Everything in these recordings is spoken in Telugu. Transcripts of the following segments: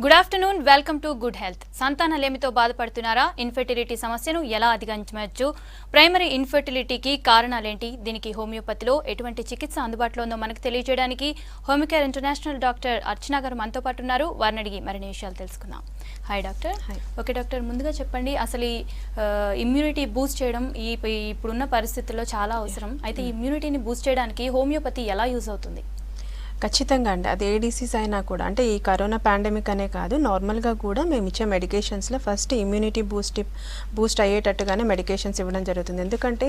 Good afternoon, welcome to good health. సంతానలేమితో బాధపడుతున్నారా? ఇన్ఫెర్టిలిటీ సమస్యను ఎలా అధిగమించవచ్చు? ప్రైమరీ ఇన్ఫెర్టిలిటీకి కారణాలేంటి? దీనికి హోమియోపతిలో ఎటువంటి చికిత్స అందుబాటులో ఉందో మనకు తెలియజేయడానికి హోమియోకేర్ ఇంటర్నేషనల్ డాక్టర్ అర్చన గారు మనతో పాటు ఉన్నారు. వారిని అడిగి మరిన్ని విషయాలు తెలుసుకుందాం. Hi doctor. ఓకే డాక్టర్, ముందుగా చెప్పండి, అసలు ఈ ఇమ్యూనిటీ బూస్ట్ చేయడం ఇప్పుడున్న పరిస్థితుల్లో చాలా అవసరం. అయితే ఇమ్యూనిటీని బూస్ట్ చేయడానికి హోమియోపతి ఎలా యూజ్ అవుతుంది? ఖచ్చితంగా అండి. అది ఏ డిసీజ్ అయినా కూడా, అంటే ఈ కరోనా పాండమిక్ అనే కాదు, నార్మల్గా కూడా మేము ఇచ్చే మెడికేషన్స్లో ఫస్ట్ ఇమ్యూనిటీ బూస్ట్ అయ్యేటట్టుగానే మెడికేషన్స్ ఇవ్వడం జరుగుతుంది. ఎందుకంటే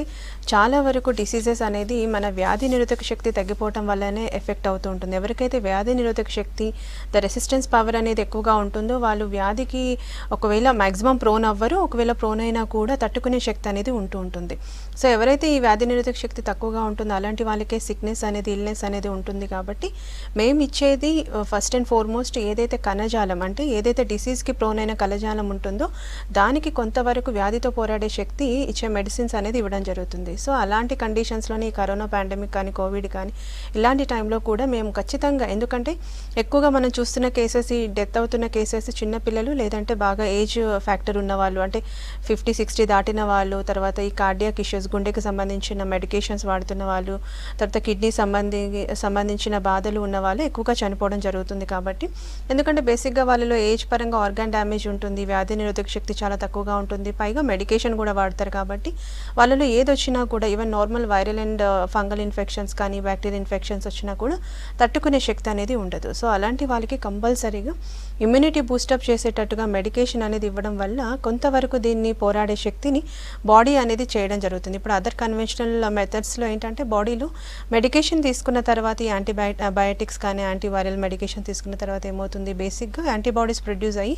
చాలా వరకు డిసీజెస్ అనేది మన వ్యాధి నిరోధక శక్తి తగ్గిపోవడం వల్లనే ఎఫెక్ట్ అవుతూ ఉంటుంది. ఎవరికైతే వ్యాధి నిరోధక శక్తి, రెసిస్టెన్స్ పవర్ అనేది ఎక్కువగా ఉంటుందో వాళ్ళు వ్యాధికి ఒకవేళ మ్యాక్సిమం ప్రోన్ అవ్వరు, ఒకవేళ ప్రోన్ అయినా కూడా తట్టుకునే శక్తి అనేది ఉంటూ ఉంటుంది. సో ఎవరైతే ఈ వ్యాధి నిరోధక శక్తి తక్కువగా ఉంటుందో అలాంటి వాళ్ళకే సిక్నెస్ అనేది, ఇల్నెస్ అనేది ఉంటుంది. కాబట్టి మేము ఇచ్చేది ఫస్ట్ అండ్ ఫార్మోస్ట్ ఏదైతే కణజాలం, అంటే ఏదైతే డిసీజ్కి ప్రోన్ అయిన కణజాలం ఉంటుందో దానికి కొంతవరకు వ్యాధితో పోరాడే శక్తి ఇచ్చే మెడిసిన్స్ అనేది ఇవ్వడం జరుగుతుంది. సో అలాంటి కండిషన్స్లోని కరోనా పాండమిక్ కానీ, కోవిడ్ కానీ ఇలాంటి టైంలో కూడా మేము ఖచ్చితంగా, ఎందుకంటే ఎక్కువగా మనం చూస్తున్న కేసెస్, ఈ డెత్ అవుతున్న కేసెస్ చిన్నపిల్లలు, లేదంటే బాగా ఏజ్ ఫ్యాక్టర్ ఉన్న వాళ్ళు, అంటే 50-60 దాటిన వాళ్ళు, తర్వాత ఈ కార్డియాక్ ఇష్యూస్, గుండెకి సంబంధించిన మెడికేషన్స్ వాడుతున్న వాళ్ళు, తర్వాత కిడ్నీ సంబంధించిన బాధలు ఉన్న వాళ్ళు ఎక్కువగా చనిపోవడం జరుగుతుంది. కాబట్టి ఎందుకంటే బేసిక్గా వాళ్ళలో ఏజ్ పరంగా ఆర్గాన్ డ్యామేజ్ ఉంటుంది, వ్యాధి నిరోధక శక్తి చాలా తక్కువగా ఉంటుంది, పైగా మెడికేషన్ కూడా వాడతారు. కాబట్టి వాళ్ళలో ఏది వచ్చినా కూడా, even normal viral and fungal infections కానీ, బ్యాక్టీరియల్ ఇన్ఫెక్షన్స్ వచ్చినా కూడా తట్టుకునే శక్తి అనేది ఉండదు. సో అలాంటి వాళ్ళకి కంపల్సరీగా ఇమ్యూనిటీ బూస్టప్ చేసేటట్టుగా మెడికేషన్ అనేది ఇవ్వడం వల్ల కొంతవరకు దీన్ని పోరాడే శక్తిని బాడీ అనేది చేయడం జరుగుతుంది. ఇప్పుడు అదర్ కన్వెన్షనల్ మెథడ్స్లో ఏంటంటే బాడీలో మెడికేషన్ తీసుకున్న తర్వాత ఈ యాంటీబయాటిక్స్ కానీ, యాంటీవైరల్ మెడికేషన్ తీసుకున్న తర్వాత ఏమవుతుంది, బేసిక్గా యాంటీబాడీస్ ప్రొడ్యూస్ అయ్యి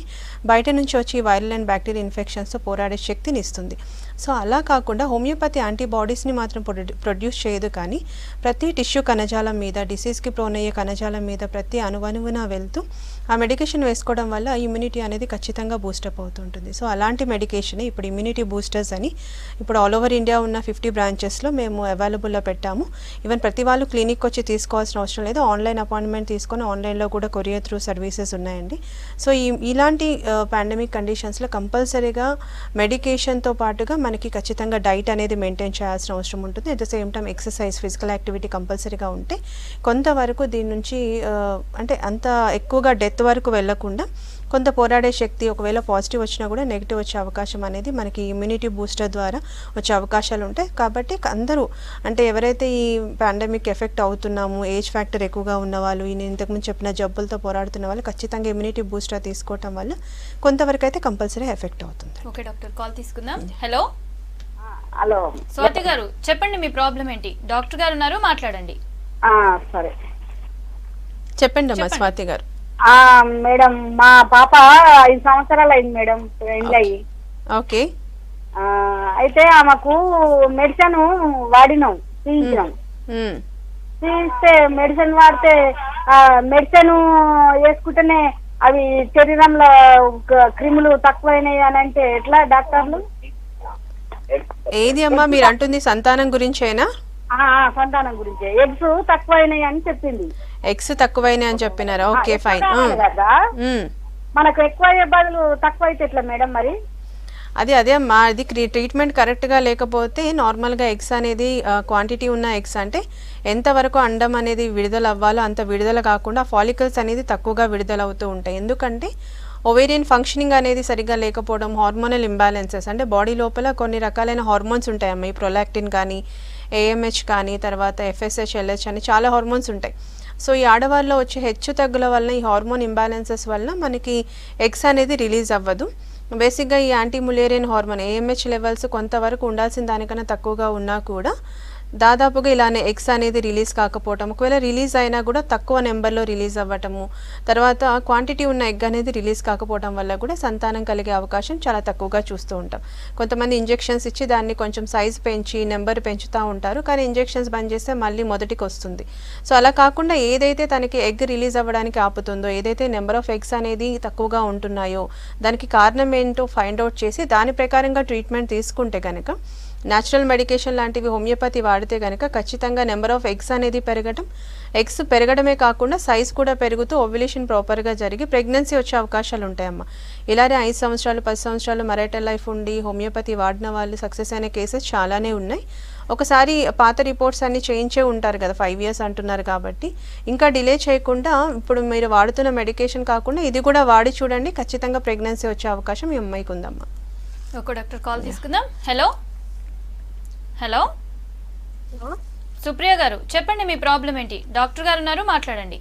బయట నుంచి వచ్చి వైరల్ అండ్ బ్యాక్టీరియల్ ఇన్ఫెక్షన్స్తో పోరాడే శక్తిని ఇస్తుంది. సో అలా కాకుండా హోమియోపతి యాంటీబాడీస్ని మాత్రం ప్రొడ్యూస్ చేయదు, కానీ ప్రతి టిష్యూ కణజాలం మీద, డిసీజ్కి ప్రోన్ అయ్యే కణజాలం మీద ప్రతి అణువణువున వెళ్తూ ఆ మెడికేషన్ వేసుకోవడం వల్ల ఇమ్యూనిటీ అనేది ఖచ్చితంగా బూస్టప్ అవుతుంటుంది. సో అలాంటి మెడికేషన్ ఇప్పుడు ఇమ్యూనిటీ బూస్టర్స్ అని ఇప్పుడు ఆల్ ఓవర్ ఇండియా ఉన్న 50 బ్రాంచెస్లో మేము అవైలబుల్లో పెట్టాము. ఈవెన్ ప్రతి వాళ్ళు క్లినిక్ వచ్చి తీసుకోవాల్సిన అవసరం లేదు, ఆన్లైన్ అపాయింట్మెంట్ తీసుకొని ఆన్లైన్లో కూడా కొరియర్ త్రూ సర్వీసెస్ ఉన్నాయండి. సో ఇలాంటి పాండమిక్ కండిషన్స్లో కంపల్సరీగా మెడికేషన్తో పాటుగా మనకి ఖచ్చితంగా డైట్ అనేది మెయింటైన్ చేయాల్సిన అవసరం ఉంటుంది. At the same time exercise, physical activity కంపల్సరీగా ఉంటే కొంతవరకు దీని నుంచి అంటే అంత ఎక్కువగా డెత్ వరకు వెళ్లకుండా కొంత పోరాడే శక్తి, ఒకవేళ పాజిటివ్ వచ్చినా కూడా నెగిటివ్ వచ్చే అవకాశం అనేది మనకి ఇమ్యూనిటీ బూస్టర్ ద్వారా వచ్చే అవకాశాలు ఉంటాయి. కాబట్టి అందరూ, అంటే ఎవరైతే ఈ పాండమిక్ ఎఫెక్ట్ అవుతున్నాము, ఏజ్ ఫ్యాక్టర్ ఎక్కువగా ఉన్నవాళ్ళు, నేను ఇంతకుముందు చెప్పిన జబ్బులతో పోరాడుతున్న వాళ్ళు ఖచ్చితంగా ఇమ్యూనిటీ బూస్టర్ తీసుకోవటం వల్ల కొంతవరకు అయితే కంపల్సరీ ఎఫెక్ట్ అవుతుంది. ఓకే డాక్టర్, కాల్ తీసుకుందాం. హలో హలో స్వాతి గారు, చెప్పండి మీ ప్రాబ్లం ఏంటి? డాక్టర్ గారు ఉన్నారు, మాట్లాడండి. సరే చెప్పండి అమ్మా స్వాతి గారు. మేడం, మా పాప 5 సంవత్సరాలు అయింది మేడం పెళ్ళయి. ఓకే. అయితే ఆమెకు మెడిసిన్ వాడినాం, తీయించినాం. తీయిస్తే మెడిసిన్ వాడితే మెడిసిన్ వేసుకుంటేనే అవి శరీరంలో క్రిములు తక్కువైనాయి అని అంటే ఎట్లా డాక్టర్లు? ఏది అమ్మా మీరు అంటుంది, సంతానం గురించేనా? సంతానం గురించి. ఎగ్స్ తక్కువైనాయి అని చెప్పింది. ఎగ్స్ తక్కువైనాయి అని చెప్పినారా? Okay fine. కదా మనకు ఎక్కువ అయ్యే బదులు తక్కువ అయితే ఎట్లా మేడం మరి? అదే అమ్మా, అది ట్రీట్మెంట్ కరెక్ట్గా లేకపోతే నార్మల్గా ఎగ్స్ అనేది క్వాంటిటీ ఉన్న ఎగ్స్, అంటే ఎంతవరకు అండం అనేది విడుదల అవ్వాలో అంత విడుదల కాకుండా ఫాలికల్స్ అనేది తక్కువగా విడుదల అవుతూ ఉంటాయి. ఎందుకంటే ఓవేరియన్ ఫంక్షనింగ్ అనేది సరిగ్గా లేకపోవడం, హార్మోనల్ ఇంబ్యాలెన్సెస్, అంటే బాడీ లోపల కొన్ని రకాలైన హార్మోన్స్ ఉంటాయమ్మా, ఈ ప్రొలాక్టిన్ కానీ, ఏఎంహెచ్ కానీ, తర్వాత ఎఫ్ఎస్హెచ్, ఎల్హెచ్ అని చాలా హార్మోన్స్ ఉంటాయి. సో ఈ ఆడవాళ్ళలో వచ్చే హెచ్చు తగ్గుల వలన, ఈ హార్మోన్ ఇంబ్యాలెన్సెస్ వల్ల మనకి ఎగ్స్ అనేది రిలీజ్ అవ్వదు. బేసిక్గా ఈ anti Mullerian hormone AMH levels కొంతవరకు ఉండాల్సిన దానికన్నా తక్కువగా ఉన్నా కూడా దాదాపుగా ఇలానే ఎగ్స్ అనేది రిలీజ్ కాకపోవటం, ఒకవేళ రిలీజ్ అయినా కూడా తక్కువ నెంబర్లో రిలీజ్ అవ్వటము, తర్వాత క్వాంటిటీ ఉన్న ఎగ్ అనేది రిలీజ్ కాకపోవడం వల్ల కూడా సంతానం కలిగే అవకాశం చాలా తక్కువగా చూస్తూ ఉంటాం. కొంతమంది ఇంజెక్షన్స్ ఇచ్చి దాన్ని కొంచెం సైజ్ పెంచి నెంబర్ పెంచుతూ ఉంటారు, కానీ ఇంజెక్షన్స్ బంద్ చేస్తే మళ్ళీ మొదటికి వస్తుంది. సో అలా కాకుండా ఏదైతే తనకి ఎగ్ రిలీజ్ అవ్వడానికి ఆపుతుందో, ఏదైతే నెంబర్ ఆఫ్ ఎగ్స్ అనేది తక్కువగా ఉంటున్నాయో దానికి కారణం ఏంటో ఫైండ్ అవుట్ చేసి దాని ప్రకారంగా ట్రీట్మెంట్ తీసుకుంటే కనుక న్యాచురల్ మెడికేషన్ లాంటివి హోమియోపతి వాడితే కనుక ఖచ్చితంగా నెంబర్ ఆఫ్ ఎగ్స్ అనేది పెరగడం, ఎగ్స్ పెరగడమే కాకుండా సైజ్ కూడా పెరుగుతూ ఓవ్యులేషన్ ప్రాపర్గా జరిగి ప్రెగ్నెన్సీ వచ్చే అవకాశాలు ఉంటాయమ్మా. ఇలానే 5 సంవత్సరాలు 10 సంవత్సరాలు మరైటల్ లైఫ్ ఉండి హోమియోపతి వాడిన వాళ్ళు సక్సెస్ అయిన కేసెస్ చాలానే ఉన్నాయి. ఒకసారి పాత రిపోర్ట్స్ అన్ని చేయించే ఉంటారు కదా, 5 years అంటున్నారు కాబట్టి ఇంకా డిలే చేయకుండా ఇప్పుడు మీరు వాడుతున్న మెడికేషన్ కాకుండా ఇది కూడా వాడి చూడండి, ఖచ్చితంగా ప్రెగ్నెన్సీ వచ్చే అవకాశం ఈ అమ్మాయికి ఉందమ్మా. ఒక డాక్టర్ కాల్ తీసుకుందాం. హలో హలో సుప్రియ గారు, చెప్పండి మీ ప్రాబ్లం ఏంటి? డాక్టర్ గారు ఉన్నారు, మాట్లాడండి.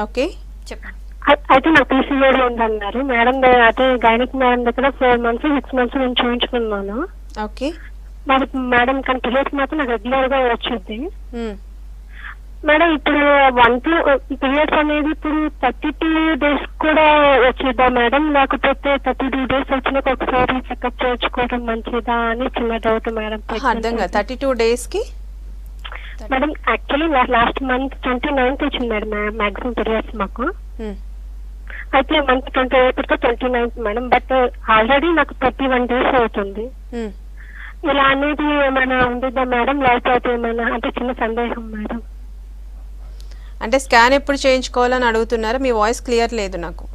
ఓకే చెప్పండి. అయితే నాకు పీసీఓడి ఉందన్నారు మేడం. అయితే గైనిక్ మేడం దగ్గర 4 months 6 months నేను చూపించుకున్నాను. ఓకే మరి మేడం కానీ పీరియడ్స్ మాత్రం నాకు రెగ్యులర్ గా వచ్చింది మేడం. ఇప్పుడు 1 పీరియడ్స్ అనేది ఇప్పుడు 32 days కూడా వచ్చిద్దా మేడం, లేకపోతే 32 days వచ్చినాక ఒకసారి చెకప్ చేయించుకోవడం మంచిదా అని చిన్న డౌట్ మేడం. అర్థం కాదు. 32 daysకి madam actually last month 29th వచ్చింది మేడం మాక్సిమం పీరియడ్స్ మాకు. అయితే month 28th 29th madam, but already నాకు 31 days అవుతుంది. ఇలా అనేది ఏమైనా ఉంటుందా మేడం, లేకపోతే ఏమైనా అంటే చిన్న సందేహం మేడం. అంటే స్కాన్ ఎప్పుడు చేయించుకోవాలని అడుగుతున్నారా? మీ వాయిస్ క్లియర్ లేదు నాకు.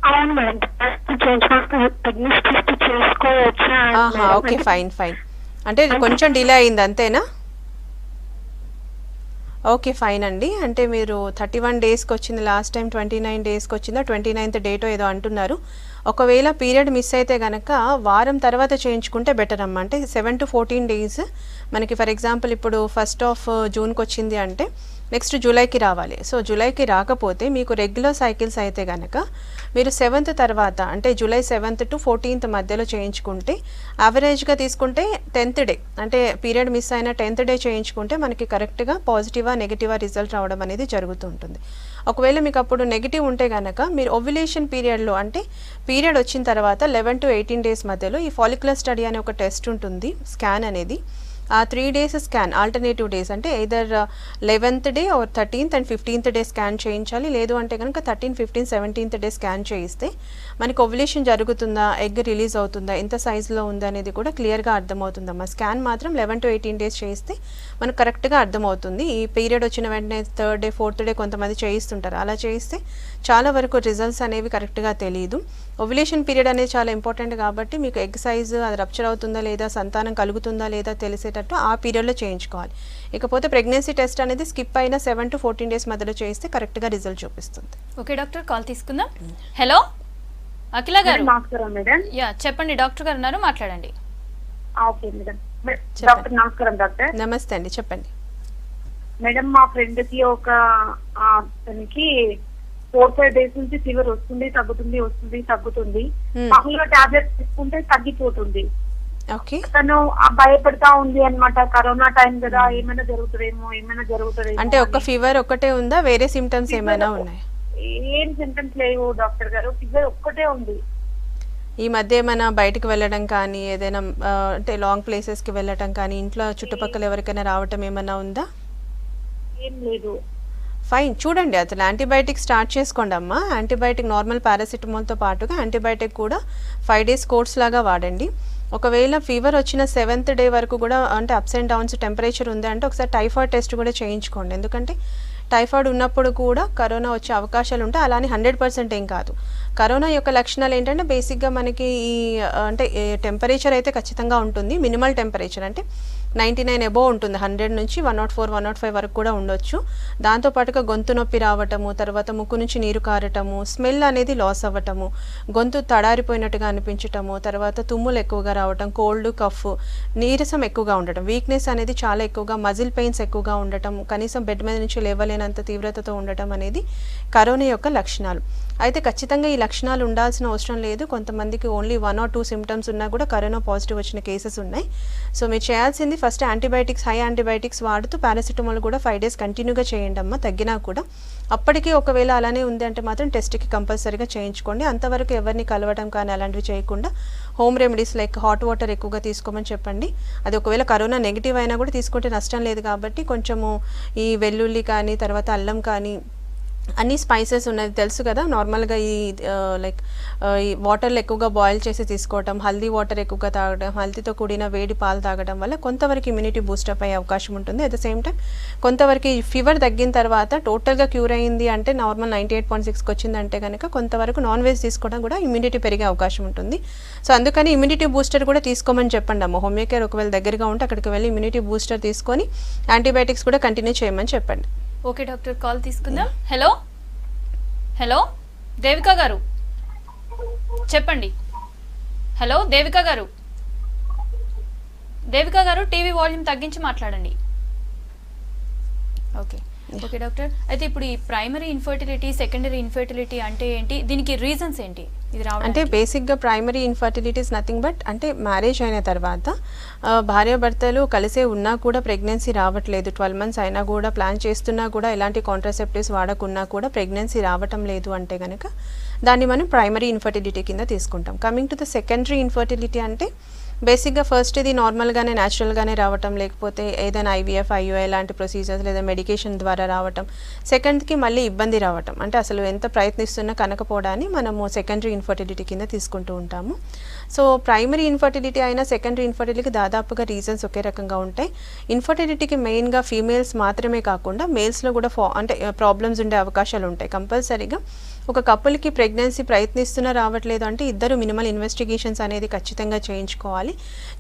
అవును మేడం, చేసుకోవచ్చా? Okay fine fine. అంటే కొంచెం డిలే అయింది అంతేనా? ఓకే ఫైన్ అండి. అంటే మీరు 31 daysకి వచ్చింది, లాస్ట్ టైం 29 daysకి వచ్చిందా, 29th డేటో ఏదో అంటున్నారు. ఒకవేళ పీరియడ్ మిస్ అయితే కనుక వారం తర్వాత చేయించుకుంటే బెటర్ అమ్మ. అంటే 7 to 14 days మనకి ఫర్ ఎగ్జాంపుల్ ఇప్పుడు 1st of Juneకి వచ్చింది అంటే నెక్స్ట్ జూలైకి రావాలి. సో జూలైకి రాకపోతే మీకు రెగ్యులర్ సైకిల్స్ అయితే కనుక మీరు 7th తర్వాత అంటే జూలై 7th to 14th మధ్యలో చేయించుకుంటే యావరేజ్గా తీసుకుంటే 10th డే అంటే పీరియడ్ మిస్ అయిన 10th డే చేయించుకుంటే మనకి కరెక్ట్గా పాజిటివా నెగిటివా రిజల్ట్ రావడం అనేది జరుగుతుంటుంది. ఒకవేళ మీకు అప్పుడు నెగిటివ్ ఉంటే కనుక మీరు ఓవ్యులేషన్ పీరియడ్లో అంటే పీరియడ్ వచ్చిన తర్వాత 11 to 18 days మధ్యలో ఈ ఫాలిక్యులర్ స్టడీ అనే ఒక టెస్ట్ ఉంటుంది, స్కాన్ అనేది. ఆ 3 days స్కాన్ ఆల్టర్నేటివ్ డేస్ అంటే either 11th day or 13th and 15th day scan చేయించాలి. లేదు అంటే కనుక 13, 15, 17th డే స్కాన్ చేయిస్తే మనకి ఓవ్యులేషన్ జరుగుతుందా, ఎగ్ రిలీజ్ అవుతుందా, ఎంత సైజులో ఉందా అనేది కూడా క్లియర్గా అర్థమవుతుందమ్మా. స్కాన్ మాత్రం 11 to 18 days చేయిస్తే మనకు కరెక్ట్గా అర్థమవుతుంది. ఈ పీరియడ్ వచ్చిన వెంటనే 3rd డే 4th డే కొంతమంది చేయిస్తుంటారు, అలా చేయిస్తే చాలా వరకు రిజల్ట్స్ అనేవి కరెక్ట్గా తెలియదు. ఓవ్యులేషన్ పీరియడ్ అనేది చాలా ఇంపార్టెంట్ కాబట్టి మీకు ఎగ్ సైజు అది రప్చర్ అవుతుందా లేదా, సంతానం కలుగుతుందా లేదా తెలిసేటట్టు ఆ పీరియడ్లో చేయించుకోవాలి. ఇకపోతే ప్రెగ్నెన్సీ టెస్ట్ అనేది స్కిప్ అయిన 7 to 14 days మధ్యలో చేయిస్తే కరెక్ట్గా రిజల్ట్ చూపిస్తుంది. ఓకే డాక్టర్, కాల్ తీసుకుందాం. హలో అఖిల గారు. నమస్కారం మేడం. యా చెప్పండి, డాక్టర్ గారు ఉన్నారు, మాట్లాడండి. Okay madam. డాక్టర్ నమస్కారం. డాక్టర్ నమస్తే అండి, చెప్పండి మేడం. మా ఫ్రెండ్ కి ఒక తనకి 4-5 days నుంచి ఫీవర్ వస్తుంది తగ్గుతుంది. మామూలుగా టాబ్లెట్స్ తీసుకుంటే తగ్గిపోతుంది. తను భయపడతా ఉంది అన్నమాట. కరోనా టైం కదా, ఏమైనా జరుగుతుందేమో. అంటే ఒక్క ఫీవర్ ఒక్కటే ఉందా, వేరే సిమ్టమ్స్ ఏమైనా ఉన్నాయా? ఏం సింటమ్స్ లేవు డాక్టర్ గారు, ఫీవర్ ఒక్కటే ఉంది. ఈ మధ్య ఏమైనా బయటకు వెళ్ళడం కానీ ఏదైనా అంటే లాంగ్ ప్లేసెస్కి వెళ్ళటం కానీ ఇంట్లో చుట్టుపక్కల ఎవరికైనా రావటం ఏమైనా ఉందా? ఏం లేదు. ఫైన్, చూడండి అతను యాంటీబయాటిక్ స్టార్ట్ చేసుకోండి అమ్మా. యాంటీబయాటిక్ నార్మల్ పారాసిటమాల్తో పాటుగా యాంటీబయాటిక్ కూడా 5 days కోర్స్ లాగా వాడండి. ఒకవేళ ఫీవర్ వచ్చిన 7th డే వరకు కూడా అంటే అప్స్ అండ్ డౌన్స్ టెంపరేచర్ ఉంది అంటే ఒకసారి టైఫాయిడ్ టెస్ట్ కూడా చేయించుకోండి. ఎందుకంటే టైఫాయిడ్ ఉన్నప్పుడు కూడా కరోనా వచ్చే అవకాశాలు ఉంటాయి. అలానే 100% ఏం కాదు. కరోనా యొక్క లక్షణాలు ఏంటంటే బేసిక్గా మనకి ఈ అంటే టెంపరేచర్ అయితే ఖచ్చితంగా ఉంటుంది. మినిమల్ టెంపరేచర్ అంటే 99 అబోవ్ ఉంటుంది. 100 నుంచి 104, 105 వరకు కూడా ఉండొచ్చు. దాంతోపాటుగా గొంతు నొప్పి రావటము, తర్వాత ముక్కు నుంచి నీరు కారటము, స్మెల్ అనేది లాస్ అవ్వటము, గొంతు తడారిపోయినట్టుగా అనిపించటము, తర్వాత తుమ్ములు ఎక్కువగా రావటం, కోల్డ్ కఫ్, నీరసం ఎక్కువగా ఉండటం, వీక్నెస్ అనేది చాలా ఎక్కువగా, మజిల్ పెయిన్స్ ఎక్కువగా ఉండటం, కనీసం బెడ్ మీద నుంచి లేవలేనంత తీవ్రతతో ఉండటం అనేది కరోనా యొక్క లక్షణాలు. అయితే ఖచ్చితంగా ఈ లక్షణాలు ఉండాల్సిన అవసరం లేదు. కొంతమందికి ఓన్లీ 1 or 2 సిమ్టమ్స్ ఉన్నా కూడా కరోనా పాజిటివ్ వచ్చిన కేసెస్ ఉన్నాయి. సో మీరు చేయాల్సింది ఫస్ట్ యాంటీబయాటిక్స్, హై యాంటీబయాటిక్స్ వాడుతూ పారాసిటమాల్ కూడా 5 days కంటిన్యూగా చేయండి అమ్మ. తగ్గినా కూడా అప్పటికీ ఒకవేళ అలానే ఉంది అంటే మాత్రం టెస్ట్కి కంపల్సరీగా చేయించుకోండి. అంతవరకు ఎవరిని కలవడం కానీ అలాంటివి చేయకుండా home remedies like hot water ఎక్కువగా తీసుకోమని చెప్పండి. అది ఒకవేళ కరోనా నెగిటివ్ అయినా కూడా తీసుకుంటే నష్టం లేదు కాబట్టి కొంచెము ఈ వెల్లుల్లి కానీ తర్వాత అల్లం కానీ అన్ని స్పైసెస్ ఉన్నది తెలుసు కదా, నార్మల్గా ఈ లైక్ ఈ వాటర్లో ఎక్కువగా బాయిల్ చేసి తీసుకోవటం, హల్దీ వాటర్ ఎక్కువగా తాగడం, హల్దీతో కూడిన వేడి పాలు తాగడం వల్ల కొంతవరకు ఇమ్యూనిటీ బూస్టప్ అయ్యే అవకాశం ఉంటుంది. అట్ ద సేమ్ టైం కొంతవరకు ఫీవర్ తగ్గిన తర్వాత టోటల్గా క్యూర్ అయింది అంటే నార్మల్ 98.6కి వచ్చిందంటే కనుక కొంతవరకు నాన్ వెజ్ తీసుకోవడం కూడా ఇమ్యూనిటీ పెరిగే అవకాశం ఉంటుంది. సో అందుకని ఇమ్యూనిటీ బూస్టర్ కూడా తీసుకోమని చెప్పండి అమ్మ. హోమియో కేర్ ఒకవేళ దగ్గరగా ఉంటే అక్కడికి వెళ్ళి ఇమ్యూనిటీ బూస్టర్ తీసుకొని యాంటీబయాటిక్స్ కూడా కంటిన్యూ చేయమని చెప్పండి. ఓకే డాక్టర్, కాల్ తీసుకుందాం. హలో హలో దేవిక గారు చెప్పండి. హలో దేవిక గారు, దేవిక గారు టీవీ వాల్యూమ్ తగ్గించి మాట్లాడండి. ఓకే ఓకే డాక్టర్, అయితే ఇప్పుడు ఈ ప్రైమరీ ఇన్ఫర్టిలిటీ, సెకండరీ ఇన్ఫర్టిలిటీ అంటే ఏంటి, దీనికి రీజన్స్ ఏంటి? ఇది అంటే బేసిక్గా primary infertility is nothing but అంటే మ్యారేజ్ అయిన తర్వాత భార్యాభర్తలు కలిసే ఉన్నా కూడా ప్రెగ్నెన్సీ రావట్లేదు, 12 months అయినా కూడా ప్లాన్ చేస్తున్నా కూడా ఎలాంటి కాంట్రాసెప్టివ్స్ వాడకున్నా కూడా ప్రెగ్నెన్సీ రావటం లేదు అంటే కనుక దాన్ని మనం ప్రైమరీ ఇన్ఫర్టిలిటీ కింద తీసుకుంటాం. Coming to the secondary infertility అంటే బేసిక్గా ఫస్ట్ ఇది నార్మల్గానే న్యాచురల్గానే రావటం, లేకపోతే ఏదైనా ఐవీఎఫ్, ఐయుఐ లాంటి ప్రొసీజర్స్ లేదా మెడికేషన్ ద్వారా రావటం. సెకండ్కి మళ్ళీ ఇబ్బంది రావటం అంటే అసలు ఎంత ప్రయత్నిస్తున్నా కనకపోవడాన్ని మనము సెకండరీ ఇన్ఫర్టిలిటీ కింద తీసుకుంటూ ఉంటాము. సో ప్రైమరీ ఇన్ఫర్టిలిటీ అయినా సెకండరీ ఇన్ఫర్టిలిటీకి దాదాపుగా రీజన్స్ ఒకే రకంగా ఉంటాయి. ఇన్ఫర్టిలిటీకి మెయిన్గా ఫీమేల్స్ మాత్రమే కాకుండా మేల్స్లో కూడా అంటే ప్రాబ్లమ్స్ ఉండే అవకాశాలు ఉంటాయి. కంపల్సరీగా ఒక కపుల్కి ప్రెగ్నెన్సీ ప్రయత్నిస్తున్నా రావట్లేదు అంటే ఇద్దరు మినిమల్ ఇన్వెస్టిగేషన్స్ అనేది ఖచ్చితంగా చేయించుకోవాలి.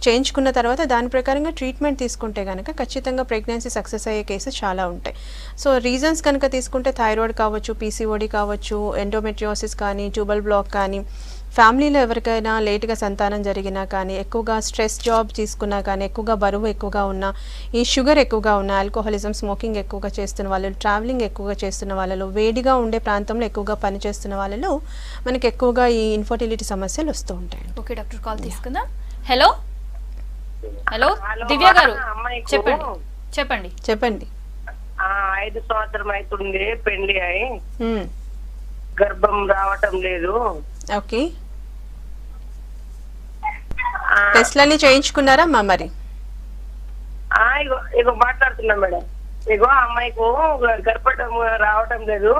చేయించుకున్న తర్వాత దాని ప్రకారంగా ట్రీట్మెంట్ తీసుకుంటే కనుక ఖచ్చితంగా ప్రెగ్నెన్సీ సక్సెస్ అయ్యే కేసెస్ చాలా ఉంటాయి. సో రీజన్స్ కనుక తీసుకుంటే థైరాయిడ్ కావచ్చు, పీసీఓడి కావచ్చు, ఎండోమెట్రియోసిస్ కానీ, ట్యూబల్ బ్లాక్ కానీ, ఫ్యామిలీలో ఎవరికైనా లేట్గా సంతానం జరిగినా కానీ, ఎక్కువగా స్ట్రెస్ జాబ్ తీసుకున్నా కానీ, ఎక్కువగా బరువు ఎక్కువగా ఉన్నా, ఈ షుగర్ ఎక్కువగా ఉన్న, ఆల్కహాలిజం, స్మోకింగ్ ఎక్కువగా చేస్తున్న వాళ్ళు, ట్రావెలింగ్ ఎక్కువగా చేస్తున్న వాళ్ళలో, వేడిగా ఉండే ప్రాంతంలో ఎక్కువగా పనిచేస్తున్న వాళ్ళలో మనకి ఎక్కువగా ఈ ఇన్ఫర్టిలిటీ సమస్యలు వస్తూ ఉంటాయి. ఓకే డాక్టర్, కాల్ తీసుకుందాం. హలో హలో దివ్య గారు చెప్పండి చెప్పండి చెప్పండి. 5 సంవత్సరం అవుతుంది పెళ్లి అయి, గర్భం రావటం లేదు. ఓకే, టెస్ట్లన్నీ చేయించుకున్నారా అమ్మా? మరి ఇగో మాట్లాడుతున్నా మేడం. ఇగో అమ్మాయికు గర్భం రావటం లేదు.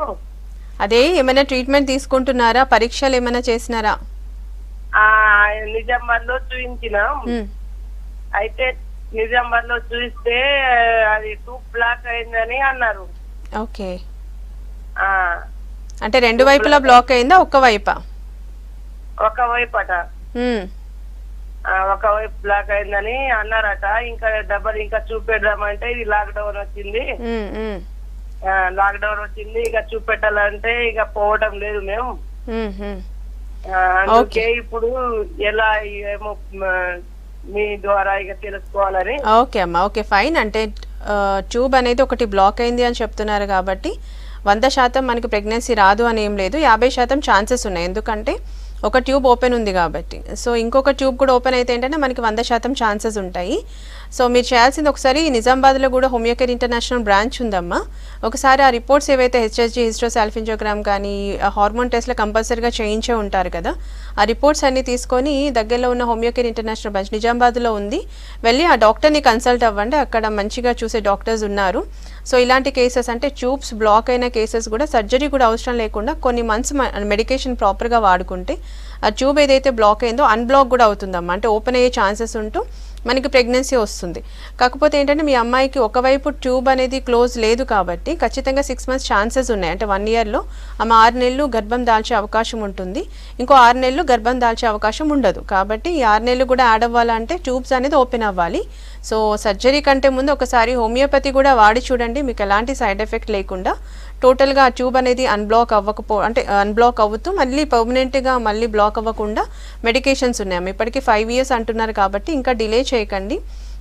అదే ఏమైనా ట్రీట్మెంట్ తీసుకుంటున్నారా? పరీక్షలు ఏమైనా చేసినారా? నిజామాబాద్ లో చూపించినాం. అయితే నిజామాబాద్ లో చూస్తే అది 2 బ్లాక్ అయిందని అన్నారు. ఓకే, అంటే 2 వైపులా బ్లాక్ అయిందా, ఒక్క వైపా? ఒక వైపు అట, ఒక వైపు బ్లాక్ అయిందని అన్నారట. ఇంకా డబ్బులు ఇంకా చూపెడదామంటే ఇది లాక్డౌన్ వచ్చింది. లాక్డౌన్ వచ్చింది, ఇక చూపెట్టాలంటే ఇక పోవడం లేదు మేము. అందుకే ఇప్పుడు ఎలా ఏమో మీ ద్వారా ఇక తెలుసుకోవాలని. ఓకే అమ్మా, ఓకే ఫైన్. అంటే ట్యూబ్ అనేది ఒకటి బ్లాక్ అయింది అని చెప్తున్నారు కాబట్టి 100% మనకి ప్రెగ్నెన్సీ రాదు అని ఏం లేదు, 50% ఛాన్సెస్ ఉన్నాయి. ఎందుకంటే ఒక ట్యూబ్ ఓపెన్ ఉంది కాబట్టి. సో ఇంకొక ట్యూబ్ కూడా ఓపెన్ అయితే ఏంటంటే మనకి 100% ఛాన్సెస్ ఉంటాయి. సో మీరు చేయాల్సింది ఒకసారి నిజామాబాద్లో కూడా హోమియో కేర్ ఇంటర్నేషనల్ బ్రాంచ్ ఉందమ్మా. ఒకసారి ఆ రిపోర్ట్స్ ఏవైతే హెచ్ఎస్జీ, హిస్టోసాల్ఫింజోగ్రామ్ కానీ హార్మోన్ టెస్ట్లో కంపల్సరీగా చేయించే ఉంటారు కదా, ఆ రిపోర్ట్స్ అన్ని తీసుకొని దగ్గరలో ఉన్న హోమియో కేర్ ఇంటర్నేషనల్ బ్రాంచ్ నిజామాబాద్లో ఉంది, వెళ్ళి ఆ డాక్టర్ని కన్సల్ట్ అవ్వండి. అక్కడ మంచిగా చూసే డాక్టర్స్ ఉన్నారు. సో ఇలాంటి కేసెస్ అంటే ట్యూబ్స్ బ్లాక్ అయిన కేసెస్ కూడా సర్జరీ కూడా అవసరం లేకుండా కొన్ని మంత్స్ మెడికేషన్ ప్రాపర్గా వాడుకుంటే ఆ ట్యూబ్ ఏదైతే బ్లాక్ అయిందో అన్బ్లాక్ కూడా అవుతుందమ్మా. అంటే ఓపెన్ అయ్యే ఛాన్సెస్ ఉంటూ మనకి ప్రెగ్నెన్సీ వస్తుంది. కాకపోతే ఏంటంటే మీ అమ్మాయికి ఒకవైపు ట్యూబ్ అనేది క్లోజ్ లేదు కాబట్టి ఖచ్చితంగా 6 months ఛాన్సెస్ ఉన్నాయి. అంటే 1 yearలో ఆమె 6 నెలలు గర్భం దాల్చే అవకాశం ఉంటుంది, ఇంకో 6 నెలలు గర్భం దాల్చే అవకాశం ఉండదు. కాబట్టి ఈ 6 నెలలు కూడా యాడ్ అవ్వాలంటే ట్యూబ్స్ అనేది ఓపెన్ అవ్వాలి. సో సర్జరీ కంటే ముందు ఒకసారి హోమియోపతి కూడా వాడి చూడండి, మీకు ఎలాంటి సైడ్ ఎఫెక్ట్ లేకుండా టోటల్గా ఆ ట్యూబ్ అనేది అన్బ్లాక్ అవుతూ మళ్ళీ పర్మనెంట్గా మళ్ళీ బ్లాక్ అవ్వకుండా మెడికేషన్స్ ఉన్నాయి. ఇప్పటికీ 5 years అంటున్నారు కాబట్టి ఇంకా డిలే చేయకండి.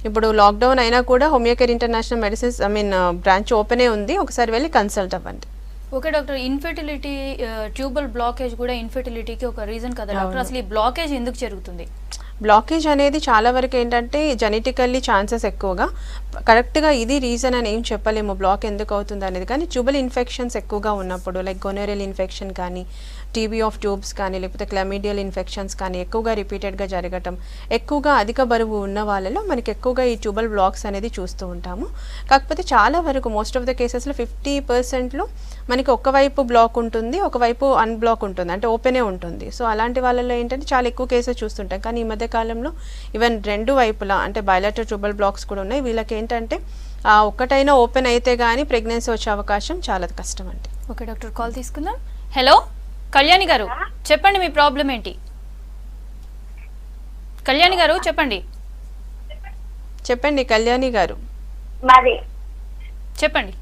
ఇప్పుడు లాక్డౌన్ అయినా కూడా Homeo Care International medicines branch ఓపెనే ఉంది, ఒకసారి వెళ్ళి కన్సల్ట్ అవ్వండి. Okay doctor, infertility tubal blockage కూడా ఇన్ఫెర్టిలిటీకి ఒక రీజన్ కదా డాక్టర్, అసలు ఈ బ్లాకేజ్ ఎందుకు జరుగుతుంది? బ్లాకేజ్ అనేది చాలా వరకు ఏంటంటే జెనెటికల్లీ ఛాన్సెస్ ఎక్కువగా, కరెక్ట్గా ఇది రీజన్ అని ఏం చెప్పలేము బ్లాక్ ఎందుకు అవుతుంది అనేది. కానీ ట్యూబల్ ఇన్ఫెక్షన్స్ ఎక్కువగా ఉన్నప్పుడు లైక్ గొనోరియల్ ఇన్ఫెక్షన్ కానీ, టీబీ ఆఫ్ ట్యూబ్స్ కానీ, లేకపోతే క్లమిడియల్ ఇన్ఫెక్షన్స్ కానీ ఎక్కువగా రిపీటెడ్గా జరగటం, ఎక్కువగా అధిక బరువు ఉన్న వాళ్ళలో మనకి ఎక్కువగా ఈ ట్యూబల్ బ్లాక్స్ అనేది చూస్తూ ఉంటాము. కాకపోతే చాలా వరకు మోస్ట్ ఆఫ్ ద కేసెస్లో 50%లో మనకి ఒకవైపు బ్లాక్ ఉంటుంది, ఒకవైపు అన్బ్లాక్ ఉంటుంది, అంటే ఓపెనే ఉంటుంది. సో అలాంటి వాళ్ళలో ఏంటంటే చాలా ఎక్కువ కేసెస్ చూస్తుంటాం. కానీ ఈ మధ్య కాలంలో ఈవెన్ రెండు వైపులా అంటే బయలాటరల్ ట్యూబల్ బ్లాక్స్ కూడా ఉన్నాయి. వీళ్ళకి ఏంటంటే ఆ ఒక్కటైనా ఓపెన్ అయితే కానీ ప్రెగ్నెన్సీ వచ్చే అవకాశం చాలా కష్టం అండి. ఓకే డాక్టర్, కాల్ తీసుకుందాం. హలో కళ్యాణి గారు, చెప్పండి మీ ప్రాబ్లం ఏంటి? కళ్యాణి గారు చెప్పండి. చెప్పండి కళ్యాణి గారు. మరి చెప్పండి.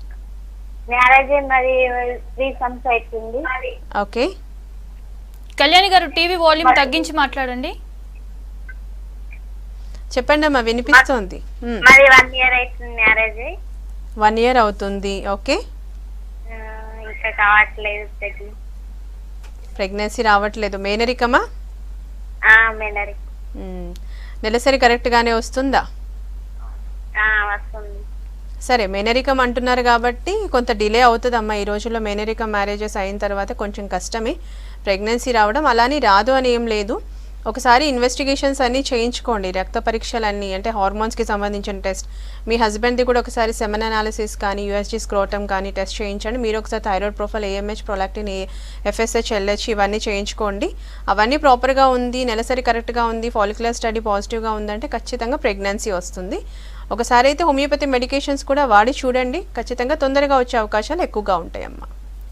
మ్యారేజ్ మరి 3 months అవుతుంది. ఓకే కళ్యాణి గారు టీవీ వాల్యూమ్ తగ్గించి మాట్లాడండి. చెప్పండి అమ్మా, వినిపిస్తోంది. మరి 1 year అవుతుంది మ్యారేజ్. 1 year అవుతుంది. ఓకే, ఇంకా కావట్లేదు ప్రెగ్నెన్సీ రావట్లేదు. మేనరికమా? మెనరీ నెలసరి కరెక్ట్గానే వస్తుందా? వస్తుంది. సరే, మేనరికం అంటున్నారు కాబట్టి కొంత డిలే అవుతుందమ్మా. ఈ రోజుల్లో మేనరికం మ్యారేజెస్ అయిన తర్వాత కొంచెం కష్టమే ప్రెగ్నెన్సీ రావడం. అలానే రాదు అని ఏం లేదు. ఒకసారి ఇన్వెస్టిగేషన్స్ అన్నీ చేయించుకోండి, రక్త పరీక్షలన్నీ, అంటే హార్మోన్స్కి సంబంధించిన టెస్ట్. మీ హస్బెండ్ది కూడా ఒకసారి సెమెన్ అనాలిసిస్ కానీ యూఎస్జీ స్క్రోటమ్ కానీ టెస్ట్ చేయించండి. మీరు ఒకసారి thyroid profile, AMH, prolactin, FSH, LH ఇవన్నీ చేయించుకోండి. అవన్నీ ప్రాపర్గా ఉంది, నెలసరి కరెక్ట్గా ఉంది, ఫాలిక్యులర్ స్టడీ పాజిటివ్గా ఉందంటే ఖచ్చితంగా ప్రెగ్నెన్సీ వస్తుంది. ఒకసారి అయితే హోమియోపతి మెడికేషన్స్ కూడా వాడి చూడండి, ఖచ్చితంగా తొందరగా వచ్చే అవకాశాలు ఎక్కువగా ఉంటాయమ్మా.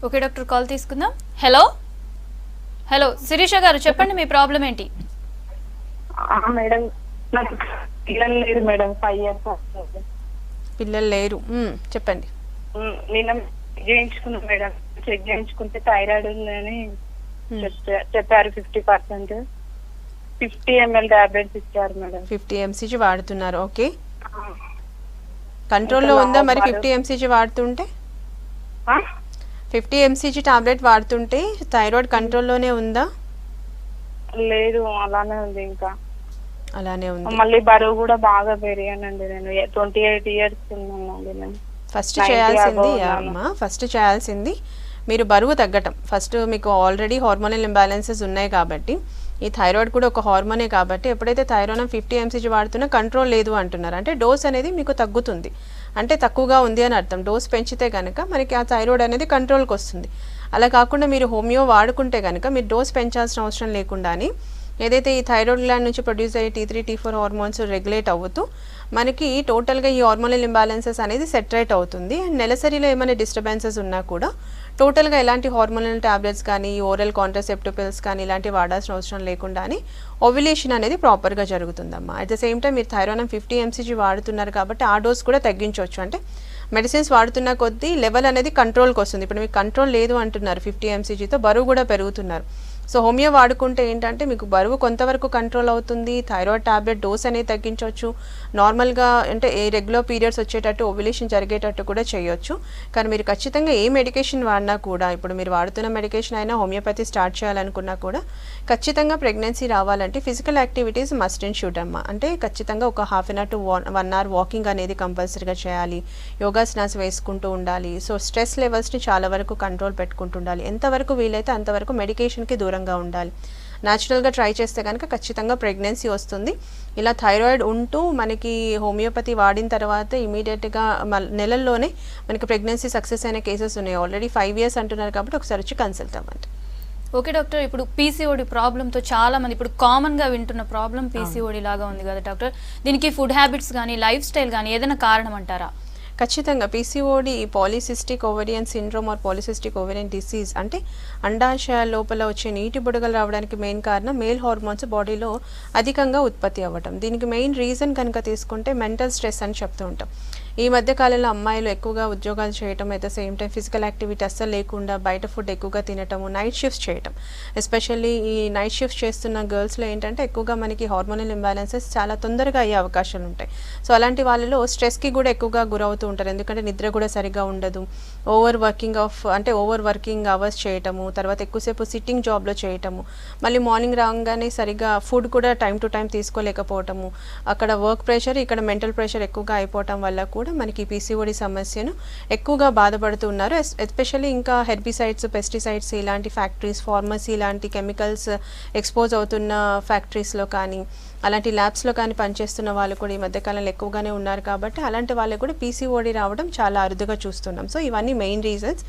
ఓకే డాక్టర్, కాల్ తీసుకుందాం. హలో హలో శిరీష గారు, చెప్పండి మీ ప్రాబ్లం ఏంటి? మేడం నాకు పిల్లలు లేరు మేడం, 5 years. పిల్లలు లేరు, చెప్పండి. నేను చేయించుకున్నాను మేడం, చెక్ చేయించుకుంటే థైరాయిడ్ ఉందని చెప్పారు. 50%, 50 ml టాబ్లెట్స్ ఇచ్చారు మేడం. 50 mcg వాడుతున్నారు. ఓకే, కంట్రోల్లో ఉందా మరి? 50 mcg వాడుతుంటే 50 mcg టాబ్లెట్ వాడుతుంటే థైరాయిడ్ కంట్రోల్లోనే ఉందా? లేదు, అలానే ఉంది. ఇంకా అలానే ఉంది. మళ్ళీ బరువు కూడా బాగా పెరిగానండి. నేను 28 years ఉన్నానండి. నేను ఫస్ట్ చేయాల్సింది అమ్మా, ఫస్ట్ చేయాల్సింది మీరు బరువు తగ్గటం. ఫస్ట్ మీకు ఆల్రెడీ హార్మోనల్ ఇంబ్యాలెన్సెస్ ఉన్నాయి కాబట్టి, ఈ థైరాయిడ్ కూడా ఒక హార్మోనే కాబట్టి, ఎప్పుడైతే థైరాయిడ్ 50 mcg వాడుతున్నా కంట్రోల్ లేదు అంటున్నారు అంటే డోస్ అనేది మీకు తగ్గుతుంది, అంటే తక్కువగా ఉంది అని అర్థం. డోస్ పెంచితే కనుక మనకి ఆ థైరాయిడ్ అనేది కంట్రోల్కి వస్తుంది. అలా కాకుండా మీరు హోమియో వాడుకుంటే కనుక మీరు డోస్ పెంచాల్సిన అవసరం లేకుండానే ఏదైతే ఈ థైరాయిడ్ గ్లాండ్ నుంచి ప్రొడ్యూస్ అయ్యే T3, T4 హార్మోన్స్ రెగ్యులేట్ అవుతూ మనకి టోటల్గా ఈ హార్మోనల్ ఇంబ్యాలెన్సెస్ అనేది సెటరేట్ అవుతుంది. అండ్ నెలసరిలో ఏమైనా డిస్టర్బెన్సెస్ ఉన్నా కూడా టోటల్గా ఎలాంటి హార్మోనల్ టాబ్లెట్స్ కానీ, ఓరల్ కాంట్రాసెప్టివ్ పిల్స్ కానీ ఇలాంటివి వాడాల్సిన అవసరం లేకుండానే ఓవ్యులేషన్ అనేది ప్రాపర్గా జరుగుతుందమ్మా. అట్ ద సేమ్ టైం మీరు థైరాయిడ్ 50 mcg వాడుతున్నారు కాబట్టి ఆ డోస్ కూడా తగ్గించవచ్చు. అంటే మెడిసిన్స్ వాడుతున్న కొద్దీ లెవెల్ అనేది కంట్రోల్కి వస్తుంది. ఇప్పుడు మీకు కంట్రోల్ లేదు అంటున్నారు 50 mcgతో, బరువు కూడా పెరుగుతున్నారు. సో హోమియో వాడుకుంటే ఏంటంటే మీకు బరువు కొంతవరకు కంట్రోల్ అవుతుంది, థైరాయిడ్ టాబ్లెట్ డోస్ అనేది తగ్గించవచ్చు, నార్మల్గా అంటే ఏ రెగ్యులర్ పీరియడ్స్ వచ్చేటట్టు, ఓవ్యులేషన్ జరిగేటట్టు కూడా చేయొచ్చు. కానీ మీరు ఖచ్చితంగా ఏ మెడికేషన్ వాడినా కూడా, ఇప్పుడు మీరు వాడుతున్న మెడికేషన్ అయినా హోమియోపతి స్టార్ట్ చేయాలనుకున్నా కూడా ఖచ్చితంగా ప్రెగ్నెన్సీ రావాలంటే physical activities must and should అమ్మా. అంటే ఖచ్చితంగా ఒక 1/2 hour to 1 hour వాకింగ్ అనేది కంపల్సరీగా చేయాలి, యోగాసనాస్ వేసుకుంటూ ఉండాలి. సో స్ట్రెస్ లెవెల్స్ని చాలా వరకు కంట్రోల్ పెట్టుకుంటూ ఉండాలి. ఎంతవరకు వీలైతే అంతవరకు మెడికేషన్కి దూరంగా ఉండాలి. న్యాచురల్గా ట్రై చేస్తే కనుక ఖచ్చితంగా ప్రెగ్నెన్సీ వస్తుంది. ఇలా థైరాయిడ్ ఉంటూ మనకి హోమియోపతి వాడిన తర్వాత ఇమీడియట్గా నెలల్లోనే మనకి ప్రెగ్నెన్సీ సక్సెస్ అయిన కేసెస్ ఉన్నాయి. ఆల్రెడీ 5 years అంటున్నారు కాబట్టి ఒకసారి వచ్చి కన్సల్ట్ అవ్వండి. ఓకే డాక్టర్, ఇప్పుడు పీసీఓడి ప్రాబ్లంతో చాలా మంది ఇప్పుడు కామన్గా వింటున్న ప్రాబ్లం పీసీఓడి లాగా ఉంది కదా డాక్టర్, దీనికి ఫుడ్ హ్యాబిట్స్ కానీ లైఫ్ స్టైల్ కానీ ఏదైనా కారణం అంటారా? ఖచ్చితంగా PCOD polycystic ovarian syndrome are polycystic ovarian disease అంటే అండాశయ లోపల వచ్చే నీటి బుడగలు రావడానికి మెయిన్ కారణం మేల్ హార్మోన్స్ బాడీలో అధికంగా ఉత్పత్తి అవ్వటం. దీనికి మెయిన్ రీజన్ కనుక తీసుకుంటే మెంటల్ స్ట్రెస్ అని చెప్తూ ఉంటాం. ఈ మధ్య కాలంలో అమ్మాయిలు ఎక్కువగా ఉద్యోగాలు చేయటం, at the same time physical activity అస్సలు లేకుండా బయట ఫుడ్ ఎక్కువగా తినటము, నైట్ షిఫ్ట్స్ చేయటం. ఎస్పెషల్లీ ఈ నైట్ షిఫ్ట్స్ చేస్తున్న గర్ల్స్లో ఏంటంటే ఎక్కువగా మనకి హార్మోనల్ ఇంబ్యాలెన్సెస్ చాలా తొందరగా అయ్యే అవకాశాలు ఉంటాయి. సో అలాంటి వాళ్ళలో స్ట్రెస్కి కూడా ఎక్కువగా గురవుతూ ఉంటారు, ఎందుకంటే నిద్ర కూడా సరిగ్గా ఉండదు, ఓవర్ వర్కింగ్ అవర్స్ చేయటము, తర్వాత ఎక్కువసేపు సిట్టింగ్ జాబ్లో చేయటము, మళ్ళీ మార్నింగ్ రాగానే సరిగ్గా ఫుడ్ కూడా టైం టు టైం తీసుకోలేకపోవటము, అక్కడ వర్క్ ప్రెషర్, ఇక్కడ మెంటల్ ప్రెషర్ ఎక్కువగా అయిపోవటం వల్ల కూడా కూడా మనకి పీసీఓడి సమస్యను ఎక్కువగా బాధపడుతూ ఉన్నారు. ఎస్పెషల్లీ ఇంకా హెర్బిసైడ్స్, పెస్టిసైడ్స్ ఇలాంటి ఫ్యాక్టరీస్, ఫార్మసీ లాంటి కెమికల్స్ ఎక్స్పోజ్ అవుతున్న ఫ్యాక్టరీస్లో కానీ అలాంటి ల్యాబ్స్లో కానీ పనిచేస్తున్న వాళ్ళు కూడా ఈ మధ్యకాలంలో ఎక్కువగానే ఉన్నారు. కాబట్టి అలాంటి వాళ్ళకి కూడా పీసీఓడి రావడం చాలా అరుదుగా చూస్తున్నాం. సో ఇవన్నీ మెయిన్ రీజన్స్.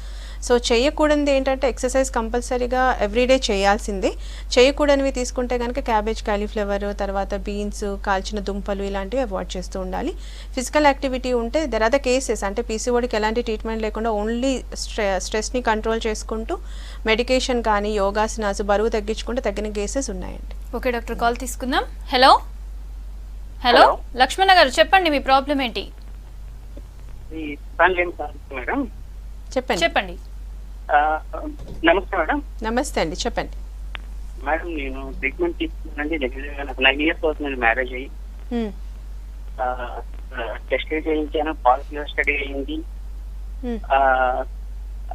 సో చేయకూడనిది ఏంటంటే ఎక్సర్సైజ్ కంపల్సరీగా ఎవ్రీడే చేయాల్సిందే. చేయకూడనివి తీసుకుంటే కనుక క్యాబేజ్, కాలీఫ్లవర్, తర్వాత బీన్స్, కాల్చిన దుంపలు ఇలాంటివి అవాయిడ్ చేస్తూ ఉండాలి. ఫిజికల్ యాక్టివిటీ ఉంటే దెర్ ఆర్ ద కేసెస్, అంటే పీసీఓడికి ఎలాంటి ట్రీట్మెంట్ లేకుండా ఓన్లీ స్ట్రెస్ని కంట్రోల్ చేసుకుంటూ మెడికేషన్ కానీ యోగాసనాస్ బరువు తగ్గించుకుంటే తగ్గిన కేసెస్ ఉన్నాయండి. ఓకే డాక్టర్, కాల్ తీసుకుందాం. హలో హలో లక్ష్మణ గారు చెప్పండి, మీ ప్రాబ్లం ఏంటి? మేడం చెప్పండి. నమస్తే మేడం. నమస్తే అండి, చెప్పండి. మేడం నేను ట్రీట్మెంట్ తీసుకున్నానండి. దగ్గర నాకు 9 years అవుతుంది మ్యారేజ్ అయ్యి. టెస్ట్ చేయించాను, పాజిటివ్ స్టడీ అయింది,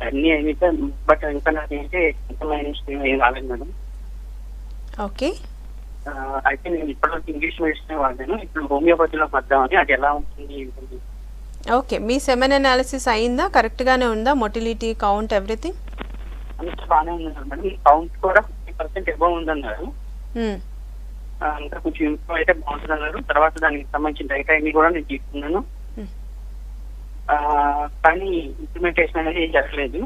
అన్ని అయింది సార్. బట్ ఇంకా నాకు ఏంటంటే ఏం రాలేదు మేడం. ఓకే, అయితే నేను ఇప్పటివరకు ఇంగ్లీష్ మెడిసిన్ వాడాను. ఇప్పుడు హోమియోపతిలో వద్దామని, అది ఎలా ఉంటుంది? ఓకే, మీ సెమెన్ అనాలిసిస్ అయిందా? కరెక్ట్గానే ఉందా? మొటిలిటీ, కౌంట్, ఎవ్రీథింగ్ అంత బాగానే ఉంది మేడం. కౌంట్ కూడా 50% ఎబవ్ ఉందన్నారు. ఇంకా కొంచెం ఇంప్రూవ్ అయితే బాగుంటుంది అన్నారు. తర్వాత దానికి సంబంధించిన డైట్ అన్ని కూడా నేను తీసుకున్నాను. కానీ ఇంప్లిమెంటేషన్ అనేది ఏం జరగలేదు.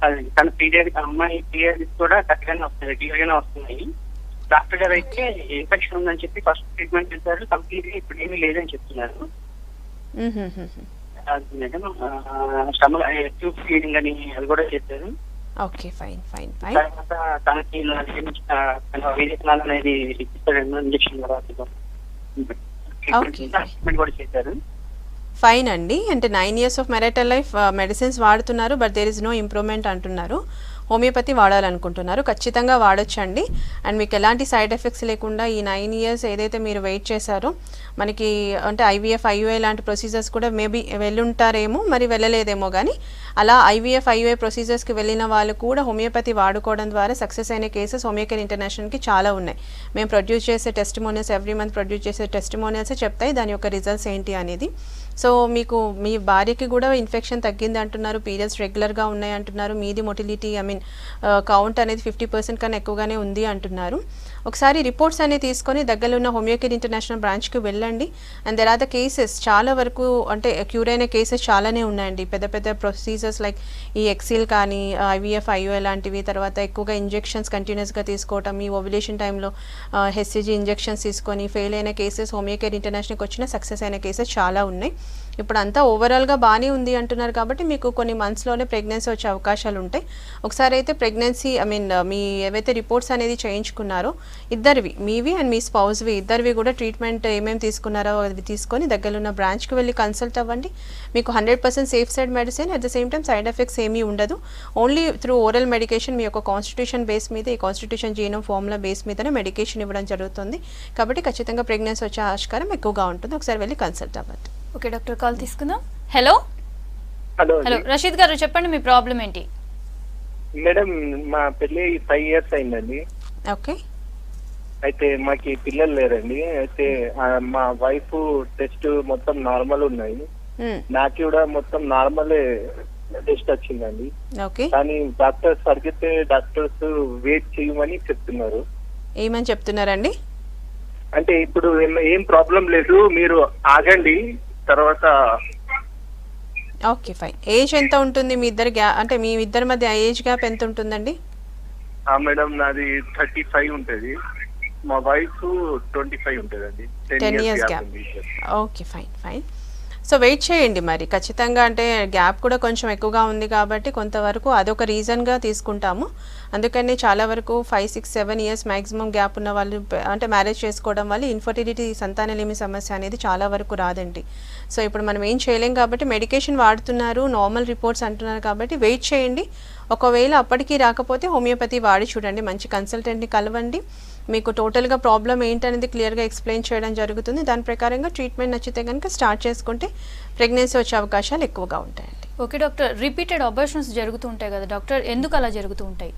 అది తన పీరియడ్, అమ్మాయి పీరియడ్ కూడా కరెక్ట్గానే వస్తుంది, క్లియర్ గానే వస్తున్నాయి. డాక్టర్ గారు అయితే ఇన్ఫెక్షన్ ఉందని చెప్పి ఫస్ట్ ట్రీట్మెంట్ చేశారు. కంప్లీట్గా ఇప్పుడు ఏమీ లేదని చెప్తున్నారు. మేడం స్టమక్ ట్యూబ్ ఫీడింగ్ అని అది కూడా చేశారు. Okay, fine fine fine. తర్వాత తనకి విరేచనాలు అనేది ఇప్పిస్తాడు, ఇంజక్షన్ ట్రీట్మెంట్ కూడా చేశారు. ఫైన్ అండి. అంటే 9 years of marital life medicines వాడుతున్నారు, but there is no improvement అంటున్నారు. హోమియోపతి వాడాలనుకుంటున్నారు, ఖచ్చితంగా వాడొచ్చండి. అండ్ మీకు ఎలాంటి సైడ్ ఎఫెక్ట్స్ లేకుండా ఈ 9 years ఏదైతే మీరు వెయిట్ చేశారో, మనకి అంటే ఐవీఎఫ్, ఐయుఐ లాంటి ప్రొసీజర్స్ కూడా మేబీ వెళ్ళుంటారేమో, మరి వెళ్ళలేదేమో. కానీ అలా ఐవీఎఫ్, ఐయుఐ ప్రొసీజర్స్కి వెళ్ళిన వాళ్ళు కూడా హోమియోపతి వాడుకోవడం ద్వారా సక్సెస్ అయిన కేసెస్ హోమియోకేర్ ఇంటర్నేషనల్కి చాలా ఉన్నాయి. మేము ప్రొడ్యూస్ చేసే టెస్టిమోనియల్స్, ఎవ్రీ మంత్ ప్రొడ్యూస్ చేసే టెస్టిమోనియల్స్ చెప్తాయి దాని యొక్క రిజల్ట్స్ ఏంటి అనేది. సో మీకు మీ భార్యకి కూడా ఇన్ఫెక్షన్ తగ్గింది అంటున్నారు, పీరియడ్స్ రెగ్యులర్గా ఉన్నాయి అంటున్నారు, మీది మొటిలిటీ కౌంట్ అనేది 50% కన్నా ఎక్కువగానే ఉంది అంటున్నారు. ఒకసారి రిపోర్ట్స్ అనేవి తీసుకొని దగ్గరలో ఉన్న హోమియోకేర్ ఇంటర్నేషనల్ బ్రాంచ్కి వెళ్ళండి. And there are the cases, చాలా వరకు అంటే క్యూర్ అయిన కేసెస్ చాలానే ఉన్నాయండి. పెద్ద పెద్ద ప్రొసీజర్స్ లైక్ ఈ ఎక్సిల్ కానీ, ఐవీఎఫ్, ఐయుఐ లాంటివి, తర్వాత ఎక్కువగా ఇంజెక్షన్స్ కంటిన్యూస్గా తీసుకోవటం, ఈ ఓవ్యులేషన్ టైంలో హెచ్సిజీ ఇంజెక్షన్స్ తీసుకొని ఫెయిల్ అయిన కేసెస్ హోమియోకేర్ ఇంటర్నేషనల్కి వచ్చిన సక్సెస్ అయిన కేసెస్ చాలా ఉన్నాయి. ఇప్పుడు అంతా ఓవరాల్గా బాగానే ఉంది అంటున్నారు కాబట్టి మీకు కొన్ని మంత్స్లోనే ప్రెగ్నెన్సీ వచ్చే అవకాశాలు ఉంటాయి. ఒకసారి అయితే ప్రెగ్నెన్సీ మీ ఏవైతే రిపోర్ట్స్ అనేది చేయించుకున్నారో ఇద్దరివి, మీవి అండ్ మీ స్పౌస్వి ఇద్దరివి కూడా ట్రీట్మెంట్ ఏమేమి తీసుకున్నారో అది తీసుకొని దగ్గరలో ఉన్న బ్రాంచ్కి వెళ్ళి కన్సల్ట్ అవ్వండి. మీకు 100% safe side medicine, at the same time side effects ఏమీ ఉండదు. ఓన్లీ త్రూ ఓరల్ మెడికేషన్ మీ యొక్క కాన్స్టిట్యూషన్ బేస్ మీద, ఈ కాన్స్టిట్యూషన్ జీనోమ్ ఫార్ములా బేస్ మీదనే మెడికేషన్ ఇవ్వడం జరుగుతుంది. కాబట్టి ఖచ్చితంగా ప్రెగ్నెన్సీ వచ్చే ఆస్కారం ఎక్కువగా ఉంటుంది. ఒకసారి వెళ్ళి కన్సల్ట్ అవ్వండి. ఓకే డాక్టర్, కాల్ తీసుకుందాం. హలో హలో హలో రషీద్ గారు చెప్పండి, మీ ప్రాబ్లం ఏంటి? మేడం మా పెళ్లి 5 years అయిందండి. ఓకే, అయితే మాకు పిల్లలు లేరండి. అయితే మా వైఫ్ టెస్ట్ మొత్తం నార్మల్ ఉన్నాయి, నాకు కూడా మొత్తం నార్మలే టెస్ట్ వచ్చిందండి. ఓకే, కానీ డాక్టర్స్ అడిగితే డాక్టర్స్ వెయిట్ చేయమని చెప్తున్నారు. ఏమని చెప్తున్నారండి? అంటే ఇప్పుడు ఏం ప్రాబ్లం లేదు, మీరు ఆగండి తర్వాత. Okay, fine. ఏజ్ ఎంత ఉంటుంది మీ ఇద్దరు అంటే మీ ఇద్దరి మధ్య ఏజ్ గ్యాప్ ఎంత ఉంటుందండి? మేడం నాది 35 ఉంటుంది, మా వైఫ్ 25 ఉంటుందండి. 10 years gap. Okay, fine fine. So wait చేయండి మరి ఖచ్చితంగా. అంటే గ్యాప్ కూడా కొంచెం ఎక్కువగా ఉంది కాబట్టి కొంతవరకు అదొక రీజన్గా తీసుకుంటాము. అందుకని చాలా వరకు 5, 6, 7 years మ్యాక్సిమం గ్యాప్ ఉన్న వాళ్ళు అంటే మ్యారేజ్ చేసుకోవడం వల్ల ఇన్ఫర్టిలిటీ, సంతానలేమి సమస్య అనేది చాలా వరకు రాదండి. సో ఇప్పుడు మనం ఏం చేయలేం కాబట్టి మెడికేషన్ వాడుతున్నారు, నార్మల్ రిపోర్ట్స్ అంటున్నారు కాబట్టి వెయిట్ చేయండి. ఒకవేళ అప్పటికీ రాకపోతే హోమియోపతి వాడి చూడండి, మంచి కన్సల్టెంట్ని కలవండి. మీకు టోటల్గా ప్రాబ్లం ఏంటనేది క్లియర్గా ఎక్స్ప్లెయిన్ చేయడం జరుగుతుంది. దాని ప్రకారంగా ట్రీట్మెంట్ నచ్చితే కనుక స్టార్ట్ చేసుకుంటే ప్రెగ్నెన్సీ వచ్చే అవకాశాలు ఎక్కువగా ఉంటాయండి. ఓకే డాక్టర్, రిపీటెడ్ అబార్షన్స్ జరుగుతూ ఉంటాయి కదా డాక్టర్, ఎందుకు అలా జరుగుతూ ఉంటాయి?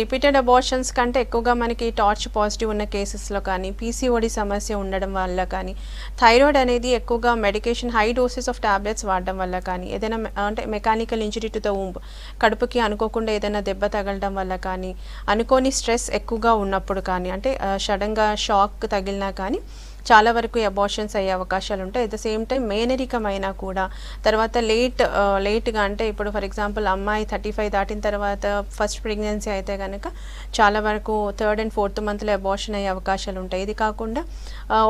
రిపీటెడ్ అబార్షన్స్ కంటే ఎక్కువగా మనకి టార్చ్ పాజిటివ్ ఉన్న కేసెస్లో కానీ పీసీఓడి సమస్య ఉండడం వల్ల కానీ థైరాయిడ్ అనేది ఎక్కువగా medication high doses of tablets వాడడం వల్ల కానీ ఏదైనా అంటే mechanical injury to the womb కడుపుకి అనుకోకుండా ఏదైనా దెబ్బ తగలడం వల్ల కానీ అనుకోని స్ట్రెస్ ఎక్కువగా ఉన్నప్పుడు కానీ అంటే సడన్గా షాక్ తగిలినా కానీ చాలా వరకు అబార్షన్స్ అయ్యే అవకాశాలు ఉంటాయి. అట్ ద సేమ్ టైం మేనరికమైనా కూడా తర్వాత లేట్గా అంటే ఇప్పుడు ఫర్ ఎగ్జాంపుల్ అమ్మాయి 35 దాటిన తర్వాత ఫస్ట్ ప్రెగ్నెన్సీ అయితే కనుక చాలా వరకు 3rd and 4th మంత్లో అబార్షన్ అయ్యే అవకాశాలు ఉంటాయి. ఇది కాకుండా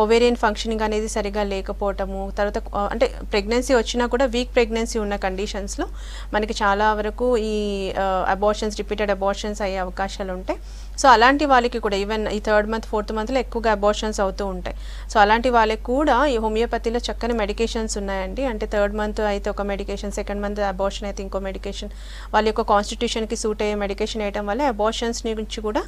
ఓవేరియన్ ఫంక్షనింగ్ అనేది సరిగా లేకపోవటము తర్వాత అంటే ప్రెగ్నెన్సీ వచ్చినా కూడా వీక్ ప్రెగ్నెన్సీ ఉన్న కండిషన్స్లో మనకి చాలా వరకు ఈ అబార్షన్స్ రిపీటెడ్ అబార్షన్స్ అయ్యే అవకాశాలు ఉంటాయి. సో అలాంటి వాళ్ళకి కూడా ఈవెన్ ఈ 3rd month 4th మంత్లో ఎక్కువగా అబార్షన్స్ అవుతూ ఉంటాయి. సో అలాంటి వాళ్ళకి కూడా ఈ హోమియోపతిలో చక్కని మెడికేషన్స్ ఉన్నాయండి. అంటే 3rd month అయితే ఒక మెడికేషన్, 2nd month అబార్షన్ అయితే ఇంకో మెడికేషన్, వాళ్ళ యొక్క కాన్స్టిట్యూషన్కి సూట్ అయ్యే మెడికేషన్ వేయడం వల్ల అబార్షన్స్ నుంచి కూడా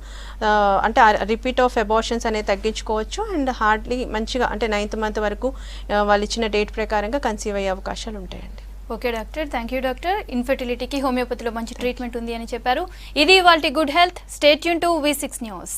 అంటే రిపీట్ ఆఫ్ అబార్షన్స్ అనేది తగ్గించుకోవచ్చు. అండ్ హార్డ్లీ మంచిగా అంటే 9th month వరకు వాళ్ళు ఇచ్చిన డేట్ ప్రకారంగా కన్సీవ్ అయ్యే అవకాశాలు ఉంటాయండి. Okay doctor, thank you doctor. ఇన్ఫర్టిలిటీకి హోమియోపతిలో మంచి ట్రీట్మెంట్ ఉంది అని చెప్పారు. ఇది ఇవాల్టి good health. Stay tune to V6 news.